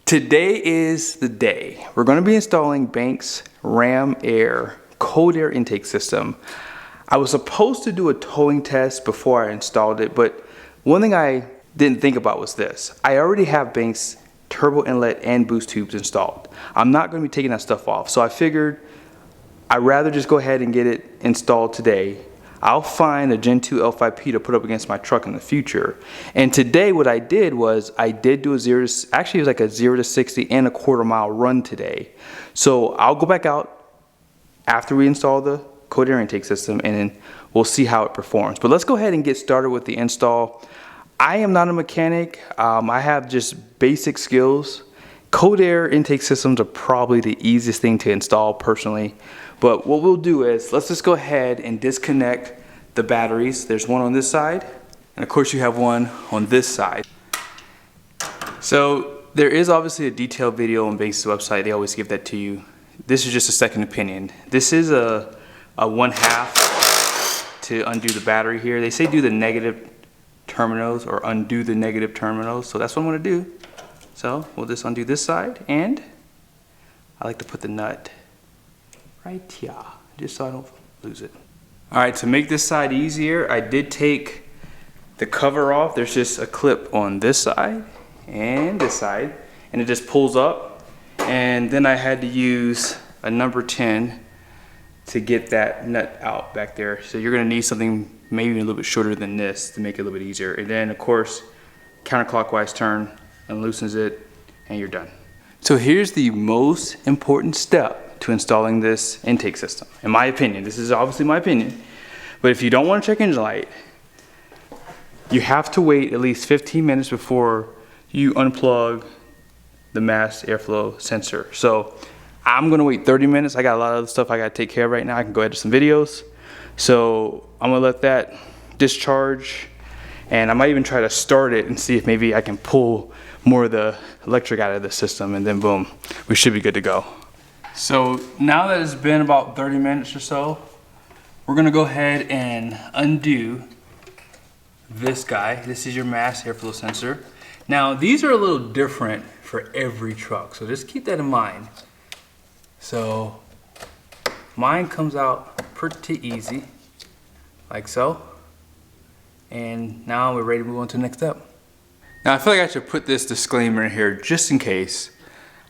Today is the day. We're going to be installing Banks Ram Air cold air intake system. I was supposed to do a towing test before I installed it, but one thing I didn't think about was this. I already have Banks turbo inlet and boost tubes installed. I'm not going to be taking that stuff off, so I figured I'd rather just go ahead and get it installed today. I'll find a Gen 2 L5P to put up against my truck in the future. And today what I did was I did do a actually it was like a 0 to 60 and a quarter-mile run today. So I'll go back out after we install the cold air intake system and then we'll see how it performs. But let's go ahead and get started with the install. I am not a mechanic. I have just basic skills. Cold air intake systems are probably the easiest thing to install personally. But what we'll do is, let's just go ahead and disconnect the batteries. There's one on this side, and of course you have one on this side. So there is obviously a detailed video on Banks' website. They always give that to you. This is just a second opinion. This is a 1/2 to undo the battery here. They say do the negative terminals or undo the negative terminals. So that's what I'm gonna do. So we'll just undo this side, and I like to put the nut right here, just so I don't lose it. All right, to make this side easier, I did take the cover off. There's just a clip on this side and this side, and it just pulls up. And then I had to use a number 10 to get that nut out back there. So you're gonna need something maybe a little bit shorter than this to make it a little bit easier. And then of course, counterclockwise turn and loosens it, and you're done. So here's the most important step to installing this intake system. In my opinion, this is obviously my opinion, but if you don't want to check engine light, you have to wait at least 15 minutes before you unplug the mass airflow sensor. So I'm gonna wait 30 minutes. I got a lot of other stuff I gotta take care of right now. I can go ahead to some videos. So I'm gonna let that discharge, and I might even try to start it and see if maybe I can pull more of the electric out of the system, and then boom, we should be good to go. So now that it's been about 30 minutes or so, we're gonna go ahead and undo this guy. This is your mass airflow sensor. Now these are a little different for every truck, so just keep that in mind. So mine comes out pretty easy, like so. And now we're ready to move on to the next step. Now I feel like I should put this disclaimer in here just in case.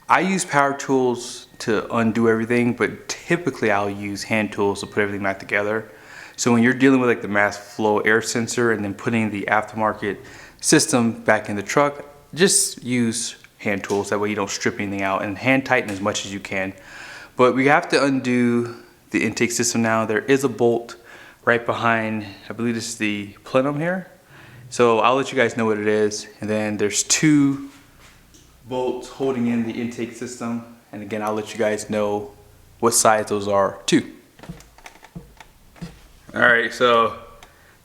I use power tools to undo everything, but typically I'll use hand tools to put everything back together. So when you're dealing with like the mass flow air sensor and then putting the aftermarket system back in the truck, just use hand tools. That way you don't strip anything out, and hand tighten as much as you can. But we have to undo the intake system now. There is a bolt right behind, I believe this is the plenum here. So I'll let you guys know what it is. And then there's 2 bolts holding in the intake system. And again, I'll let you guys know what size those are too. All right, so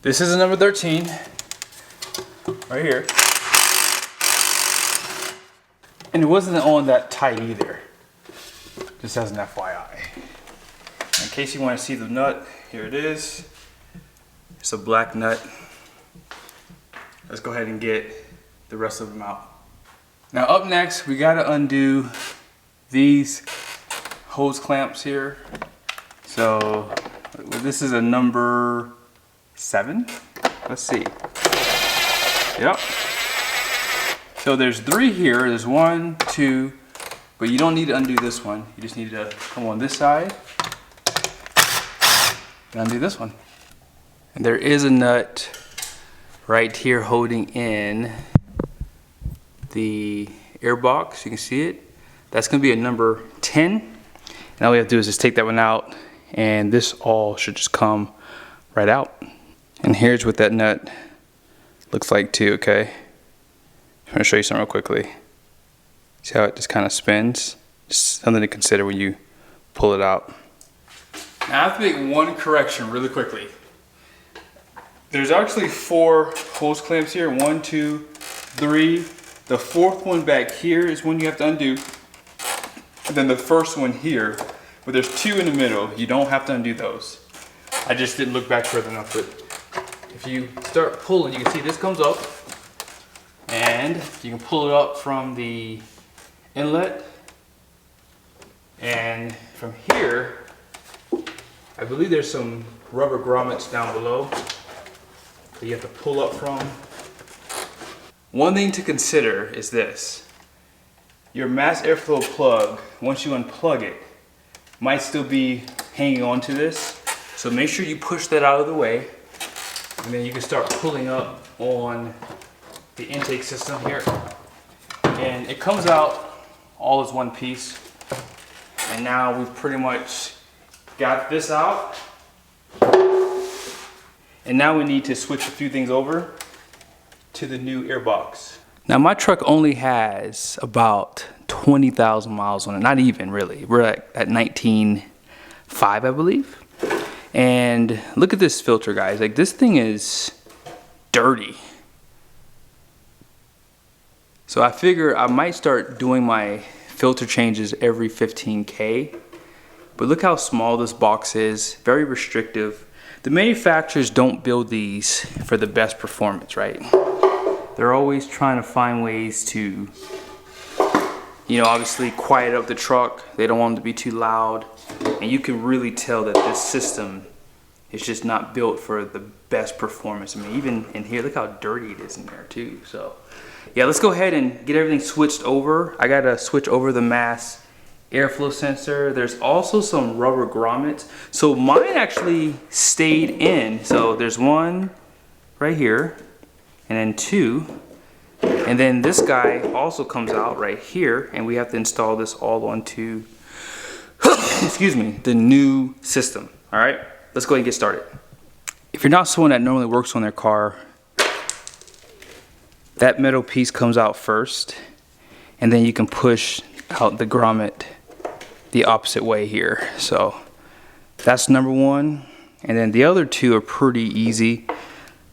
this is a number 13 right here. And it wasn't on that tight either, just as an FYI. In case you want to see the nut, here it is. It's a black nut. Let's go ahead and get the rest of them out. Now up next, we gotta undo these hose clamps here. So this is a number 7. Let's see. Yep. So there's 3 here. There's 1, 2, but you don't need to undo this one. You just need to come on this side and undo this one. And there is a nut right here holding in the air box. You can see it. That's gonna be a number 10. And all we have to do is just take that one out, and this all should just come right out. And here's what that nut looks like too, okay? I'm gonna show you something real quickly. See how it just kind of spins? Just something to consider when you pull it out. Now I have to make one correction really quickly. There's actually 4 hose clamps here. 1, 2, 3. The 4th one back here is one you have to undo. And then the first one here, but there's 2 in the middle. You don't have to undo those. I just didn't look back further enough, but if you start pulling, you can see this comes up, and you can pull it up from the inlet. And from here, I believe there's some rubber grommets down below that you have to pull up from. One thing to consider is this. Your mass airflow plug, once you unplug it, might still be hanging on to this. So make sure you push that out of the way, and then you can start pulling up on the intake system here. And it comes out all as one piece. And now we've pretty much got this out. And now we need to switch a few things over to the new airbox. Now my truck only has about 20,000 miles on it, not even really. We're at 19.5, I believe. And look at this filter, guys. Like, this thing is dirty. So I figure I might start doing my filter changes every 15K. But look how small this box is, very restrictive. The manufacturers don't build these for the best performance, right? They're always trying to find ways to, you know, obviously quiet up the truck. They don't want them to be too loud. And you can really tell that this system is just not built for the best performance. I mean, even in here, look how dirty it is in there too. So yeah, let's go ahead and get everything switched over. I gotta switch over the mass airflow sensor. There's also some rubber grommets. So mine actually stayed in. So there's one right here, and then two. And then this guy also comes out right here, and we have to install this all onto, excuse me, the new system. All right, let's go ahead and get started. If you're not someone that normally works on their car, that metal piece comes out first, and then you can push out the grommet the opposite way here. So that's number one. And then the other two are pretty easy.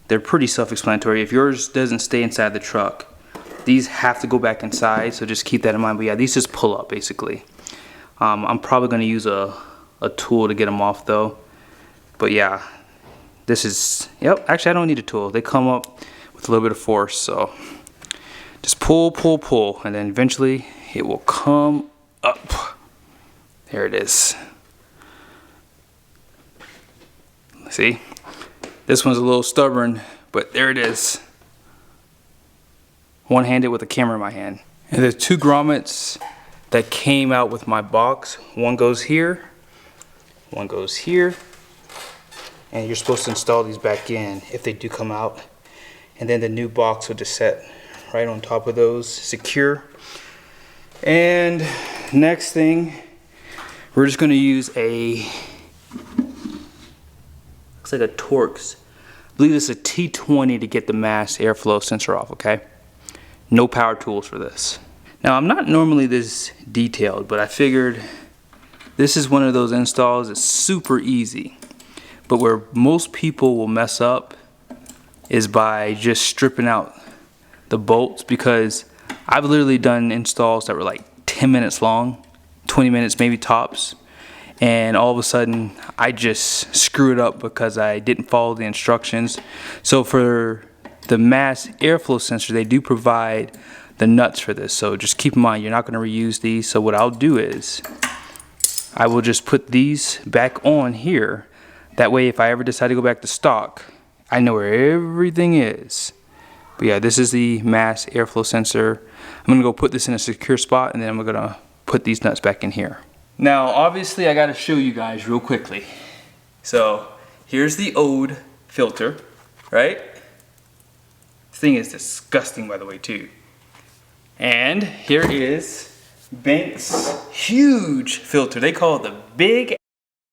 They're pretty self-explanatory. If yours doesn't stay inside the truck, these have to go back inside, so just keep that in mind. But yeah, these just pull up basically. I'm probably gonna use a tool to get them off though. But yeah, this is, yep, actually I don't need a tool. They come up with a little bit of force, so just pull, pull, pull, and then eventually it will come up. There it is. See? This one's a little stubborn, but there it is. One-handed with a camera in my hand. And there's two grommets that came out with my box. One goes here, one goes here. And you're supposed to install these back in if they do come out. And then the new box will just set right on top of those, secure. And next thing, we're just gonna use a, looks like a Torx. I believe it's a T20 to get the mass airflow sensor off, okay? No power tools for this. Now, I'm not normally this detailed, but I figured this is one of those installs that's super easy. But where most people will mess up is by just stripping out the bolts, because I've literally done installs that were like 10 minutes long, 20 minutes maybe tops, and all of a sudden I just screw it up because I didn't follow the instructions. So for the mass airflow sensor, they do provide the nuts for this, so just keep in mind you're not going to reuse these. So what I'll do is I will just put these back on here. That way if I ever decide to go back to stock, I know where everything is. But yeah, this is the mass airflow sensor. I'm gonna go put this in a secure spot, and then I'm gonna put these nuts back in here. Now, obviously I gotta show you guys real quickly. So here's the old filter, right? This thing is disgusting, by the way, too. And here is Banks' huge filter. They call it the big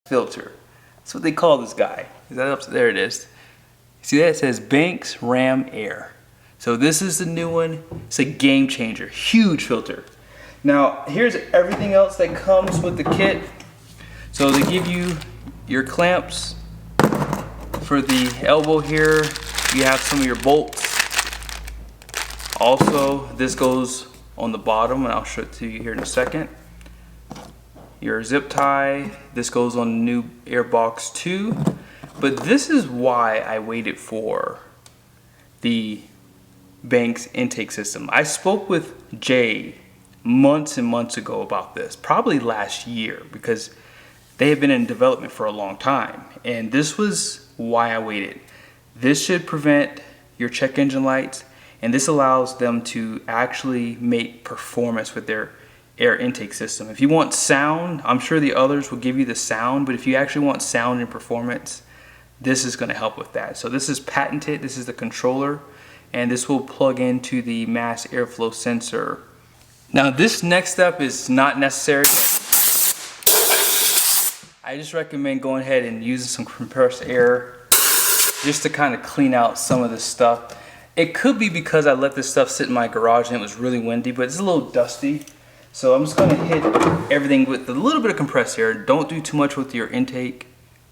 filter. That's what they call this guy. Is that up? There it is. See that? It says Banks Ram Air. So this is the new one. It's a game changer. Huge filter. Now, here's everything else that comes with the kit. So they give you your clamps for the elbow here. You have some of your bolts. Also, this goes on the bottom, and I'll show it to you here in a second. Your zip tie. This goes on the new Airbox 2. But this is why I waited for the Banks intake system. I spoke with Jay months and months ago about this, probably last year, because they have been in development for a long time. And this was why I waited. This should prevent your check engine lights, and this allows them to actually make performance with their air intake system. If you want sound, I'm sure the others will give you the sound, but if you actually want sound and performance, this is going to help with that. So this is patented. This is the controller, and this will plug into the mass airflow sensor. Now this next step is not necessary. I just recommend going ahead and using some compressed air just to kind of clean out some of this stuff. It could be because I let this stuff sit in my garage and it was really windy, but it's a little dusty. So I'm just going to hit everything with a little bit of compressed air. Don't do too much with your intake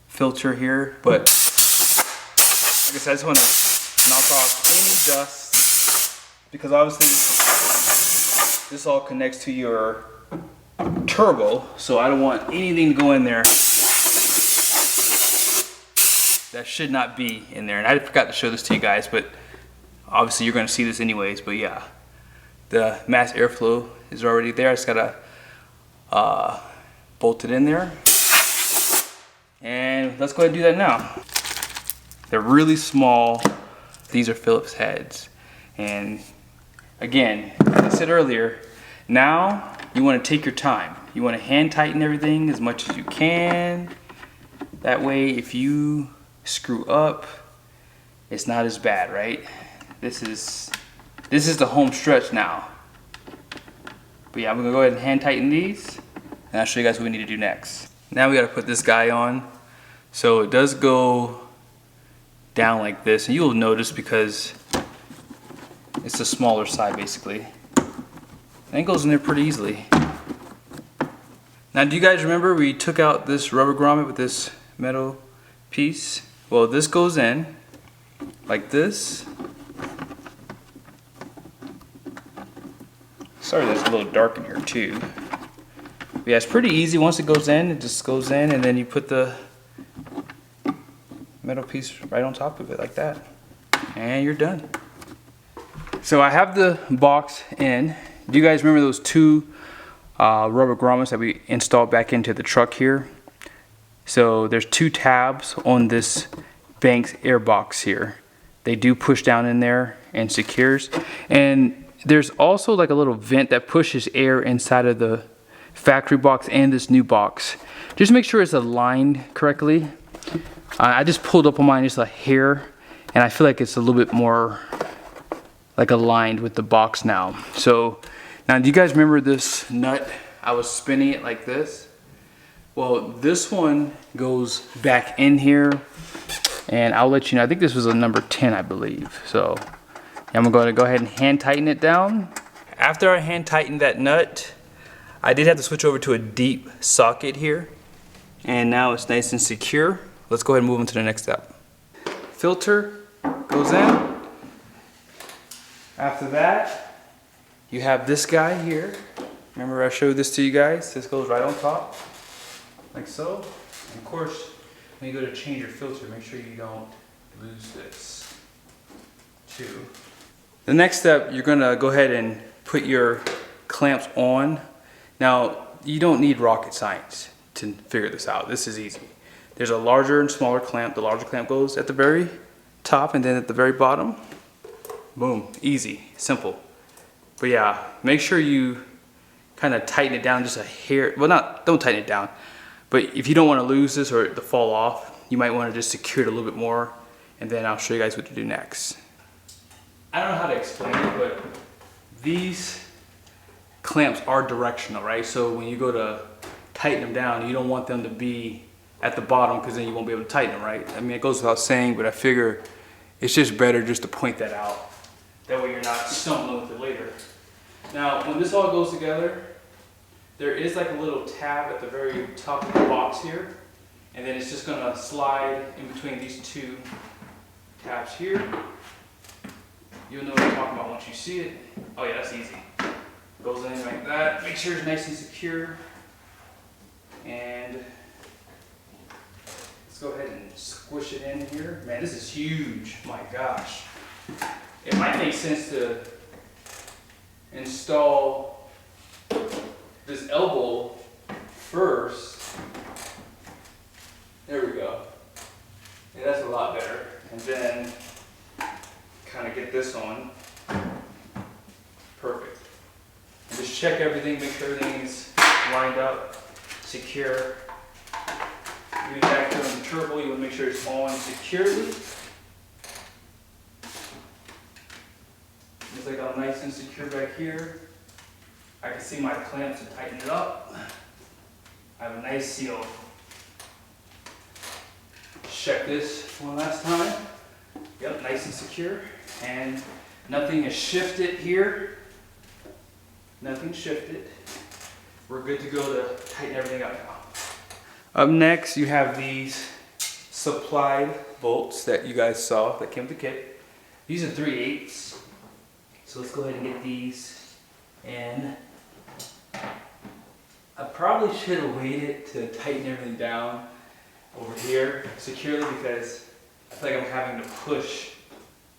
filter here, but like I said, I just want to knock off any dust, because obviously this all connects to your turbo, so I don't want anything to go in there that should not be in there. And I forgot to show this to you guys, but obviously you're going to see this anyways. But yeah, the mass airflow is already there. I just gotta bolt it in there, and let's go ahead and do that now. They're really small. These are Phillips heads, and again, as I said earlier, now you want to take your time. You want to hand tighten everything as much as you can. That way, if you screw up, it's not as bad, right? This is the home stretch now. But yeah, I'm gonna go ahead and hand tighten these, and I'll show you guys what we need to do next. Now we gotta put this guy on. So it does go down like this, and you'll notice because it's the smaller side basically. And it goes in there pretty easily. Now, do you guys remember we took out this rubber grommet with this metal piece? Well, this goes in like this. Sorry, that's a little dark in here too. But yeah, it's pretty easy. Once it goes in, it just goes in, and then you put the metal piece right on top of it like that, and you're done. So I have the box in. Do you guys remember those two rubber grommets that we installed back into the truck here? So there's two tabs on this Banks air box here. They do push down in there and secures. And there's also like a little vent that pushes air inside of the factory box and this new box. Just make sure it's aligned correctly. I just pulled up on mine just a hair, and I feel like it's a little bit more like aligned with the box now. So now, do you guys remember this nut? I was spinning it like this. Well, this one goes back in here, and I'll let you know. I think this was a number 10, I believe. So I'm going to go ahead and hand tighten it down. After I hand tightened that nut, I did have to switch over to a deep socket here, and now it's nice and secure. Let's go ahead and move on to the next step. Filter goes in. After that, you have this guy here. Remember I showed this to you guys? This goes right on top, like so. And of course, when you go to change your filter, make sure you don't lose this too. The next step, you're gonna go ahead and put your clamps on. Now, you don't need rocket science to figure this out. This is easy. There's a larger and smaller clamp. The larger clamp goes at the very top, and then at the very bottom, boom, easy, simple. But yeah, make sure you kind of tighten it down just a hair. Well, don't tighten it down, but if you don't want to lose this or it to fall off, you might want to just secure it a little bit more, and then I'll show you guys what to do next. I don't know how to explain it, but these clamps are directional, right? So when you go to tighten them down, you don't want them to be at the bottom, because then you won't be able to tighten them, right? I mean, it goes without saying, but I figure it's just better just to point that out. That way you're not stumbling with it later. Now, when this all goes together, there is like a little tab at the very top of the box here, and then it's just gonna slide in between these two tabs here. You'll know what I'm talking about once you see it. Oh yeah, that's easy. Goes in like that. Make sure it's nice and secure. And let's go ahead and squish it in here. Man, this is huge. My gosh. It might make sense to install elbow first. There we go. Yeah, that's a lot better. And then kind of get this on. Perfect. And just check everything, make sure everything's lined up, secure. Maybe back there on the turbo, you want to make sure it's on securely. Looks like I'm nice and secure back here. I can see my clamps to tighten it up. I have a nice seal. Check this one last time. Yep, nice and secure. And nothing is shifted here. Nothing shifted. We're good to go to tighten everything up now. Up next, you have these supplied bolts that you guys saw that came with the kit. These are 3/8. So let's go ahead and get these in. I probably should have waited to tighten everything down over here securely because I feel like I'm having to push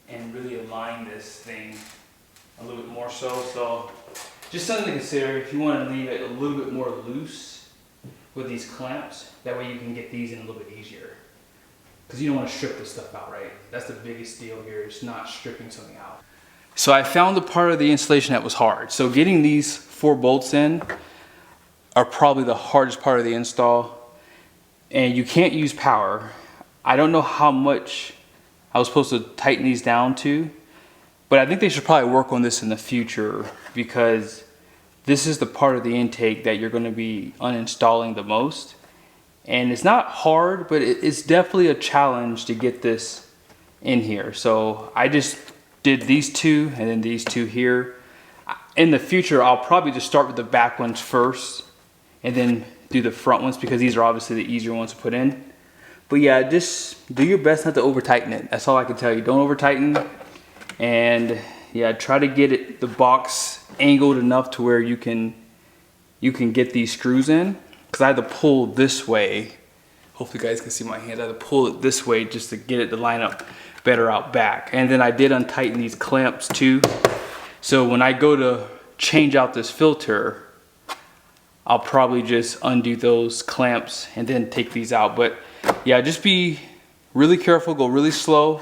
and really align this thing a little bit more so. So just something to consider if you want to leave it a little bit more loose with these clamps. That way you can get these in a little bit easier. Because you don't want to strip this stuff out, right? That's the biggest deal here, is not stripping something out. So I found the part of the installation that was hard. So getting these 4 bolts in are probably the hardest part of the install. And you can't use power. I don't know how much I was supposed to tighten these down to, but I think they should probably work on this in the future because this is the part of the intake that you're going to be uninstalling the most. And it's not hard, but it's definitely a challenge to get this in here. So I just did these 2 and then these 2 here. In the future, I'll probably just start with the back ones first and then do the front ones because these are obviously the easier ones to put in. But yeah, just do your best not to over tighten it. That's all I can tell you. Don't over tighten. And yeah, try to get it, the box angled enough to where you can get these screws in. Because I had to pull this way. Hopefully you guys can see my hand. I had to pull it this way just to get it to line up better out back. And then I did untighten these clamps too. So when I go to change out this filter, I'll probably just undo those clamps and then take these out. But yeah, just be really careful, go really slow.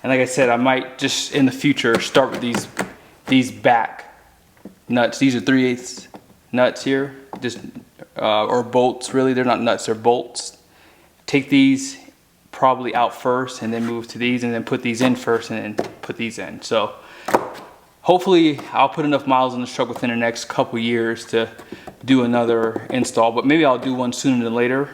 And like I said, I might just in the future start with these back nuts. These are 3/8 nuts here, just or bolts really. They're not nuts, they're bolts. Take these probably out first and then move to these and then put these in first and then put these in. So hopefully I'll put enough miles on this truck within the next couple years to do another install, but maybe I'll do one sooner than later.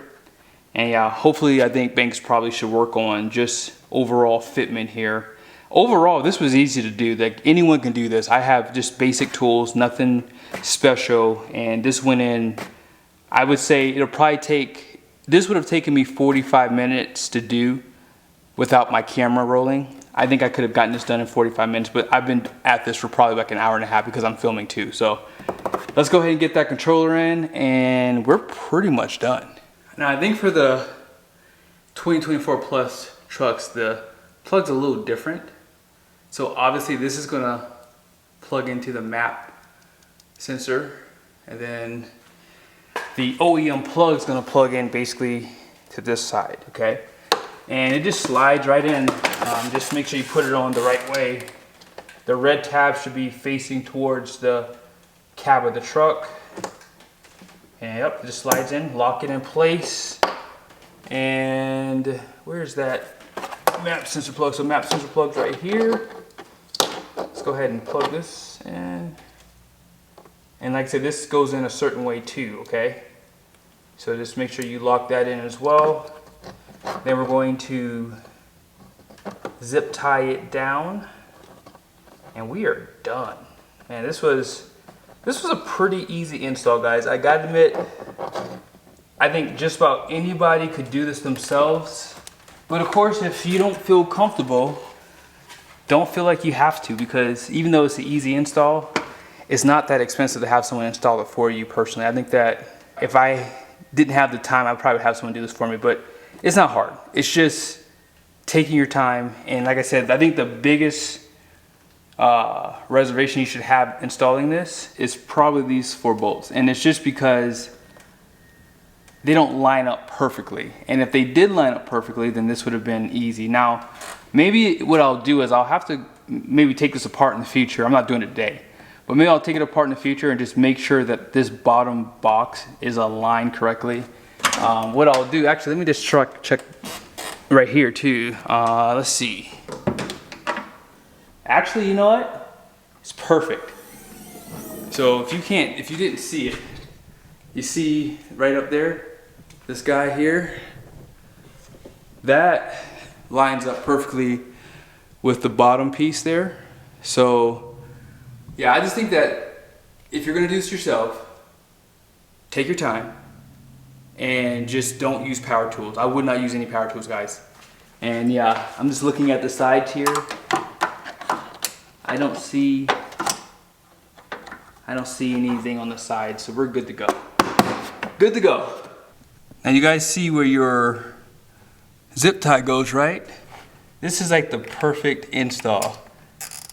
And yeah, hopefully I think Banks probably should work on just overall fitment here. Overall, this was easy to do. Like anyone can do this. I have just basic tools, nothing special, and this went in. I would say it'll probably take, this would have taken me 45 minutes to do without my camera rolling. I think I could have gotten this done in 45 minutes, but I've been at this for probably like an hour and a half because I'm filming too. So let's go ahead and get that controller in and we're pretty much done. Now I think for the 2024 Plus trucks, the plug's a little different. So obviously this is gonna plug into the map sensor, and then the OEM plug is gonna plug in basically to this side, okay? And it just slides right in. Just make sure you put it on the right way. The red tab should be facing towards the cab of the truck. And yep, it just slides in, lock it in place. And where's that map sensor plug? So map sensor plug's right here. Let's go ahead and plug this in. And like I said, this goes in a certain way too, okay? So just make sure you lock that in as well. Then we're going to zip tie it down and we are done. Man, this was a pretty easy install, guys. I gotta admit, I think just about anybody could do this themselves. But of course, if you don't feel comfortable, don't feel like you have to, because even though it's an easy install, it's not that expensive to have someone install it for you personally. I think that if I didn't have the time, I'd probably have someone do this for me, but it's not hard. It's just taking your time. And like I said, I think the biggest reservation you should have installing this is probably these 4 bolts. And it's just because they don't line up perfectly. And if they did line up perfectly, then this would have been easy. Now, maybe what I'll do is I'll have to maybe take this apart in the future. I'm not doing it today. But maybe I'll take it apart in the future and just make sure that this bottom box is aligned correctly. What I'll do, actually, let me just check right here too. Let's see. Actually, you know what? It's perfect. So if you didn't see it, you see right up there, this guy here, that lines up perfectly with the bottom piece there. So yeah, I just think that if you're gonna do this yourself, take your time and just don't use power tools. I would not use any power tools, guys. And yeah, I'm just looking at the sides here. I don't see anything on the side, so we're good to go. Good to go. Now you guys see where your zip tie goes, right? This is like the perfect install.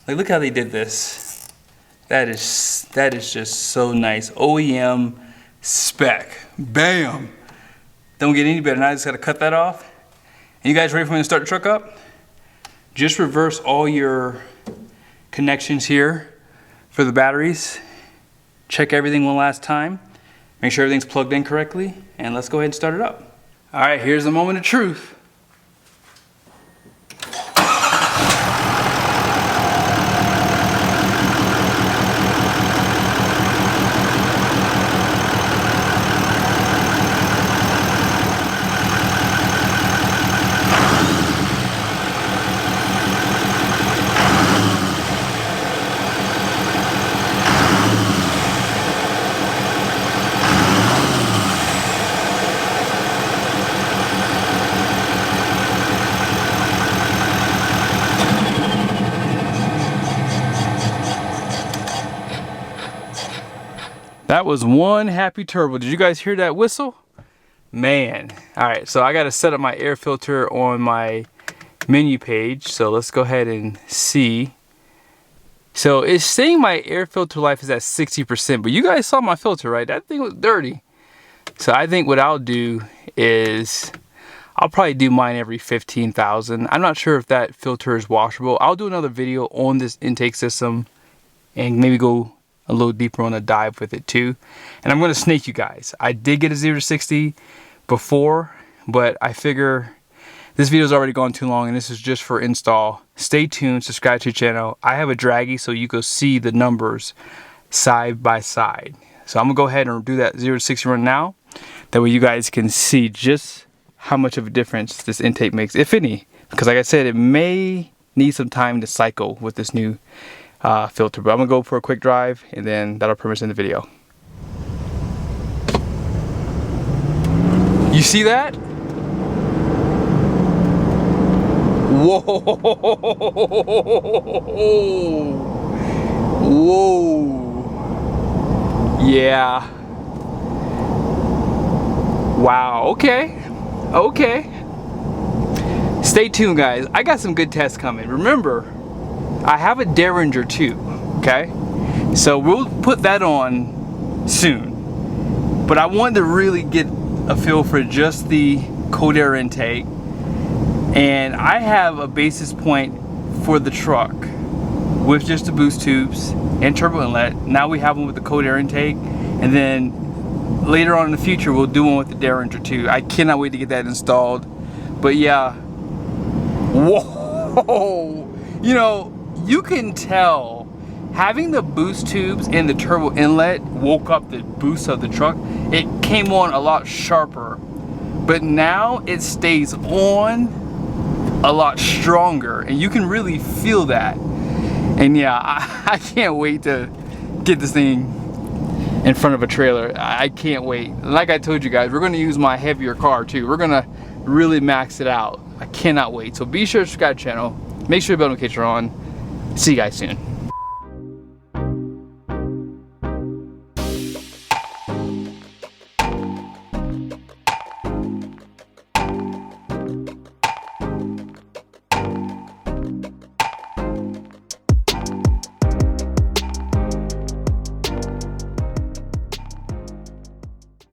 Like, look how they did this. That is just so nice. OEM spec. Bam. Don't get any better. Now I just gotta cut that off. And you guys ready for me to start the truck up? Just reverse all your connections here for the batteries. Check everything one last time. Make sure everything's plugged in correctly, and let's go ahead and start it up. All right, here's the moment of truth. That was one happy turbo. Did you guys hear that whistle? Man. All right, so I got to set up my air filter on my menu page. So let's go ahead and see. So it's saying my air filter life is at 60%, but you guys saw my filter, right? That thing was dirty. So I think what I'll do is I'll probably do mine every 15,000. I'm not sure if that filter is washable. I'll do another video on this intake system and maybe go a little deeper on a dive with it too. And I'm going to snake you guys. I did get a 0 to 60 before, but I figure this video's already gone too long and this is just for install. Stay tuned, subscribe to the channel. I have a Dragy so you can see the numbers side by side. So I'm gonna go ahead and do that 0 to 60 run now. That way you guys can see just how much of a difference this intake makes, if any. Because like I said, it may need some time to cycle with this new filter, but I'm gonna go for a quick drive and then that'll pretty much end the video. You see that? Whoa! Whoa! Yeah. Wow. Okay. Okay. Stay tuned, guys. I got some good tests coming. Remember, I have a Derringer too, okay? So we'll put that on soon. But I wanted to really get a feel for just the cold air intake. And I have a basis point for the truck with just the boost tubes and turbo inlet. Now we have one with the cold air intake. And then later on in the future, we'll do one with the Derringer too. I cannot wait to get that installed. But yeah, whoa, you know, you can tell having the boost tubes and the turbo inlet woke up the boost of the truck. It came on a lot sharper, but now it stays on a lot stronger and you can really feel that. And yeah, I can't wait to get this thing in front of a trailer. I can't wait. Like I told you guys, we're gonna use my heavier car too. We're gonna really max it out. I cannot wait. So be sure to subscribe to the channel. Make sure the bell notifications are on. See you guys soon.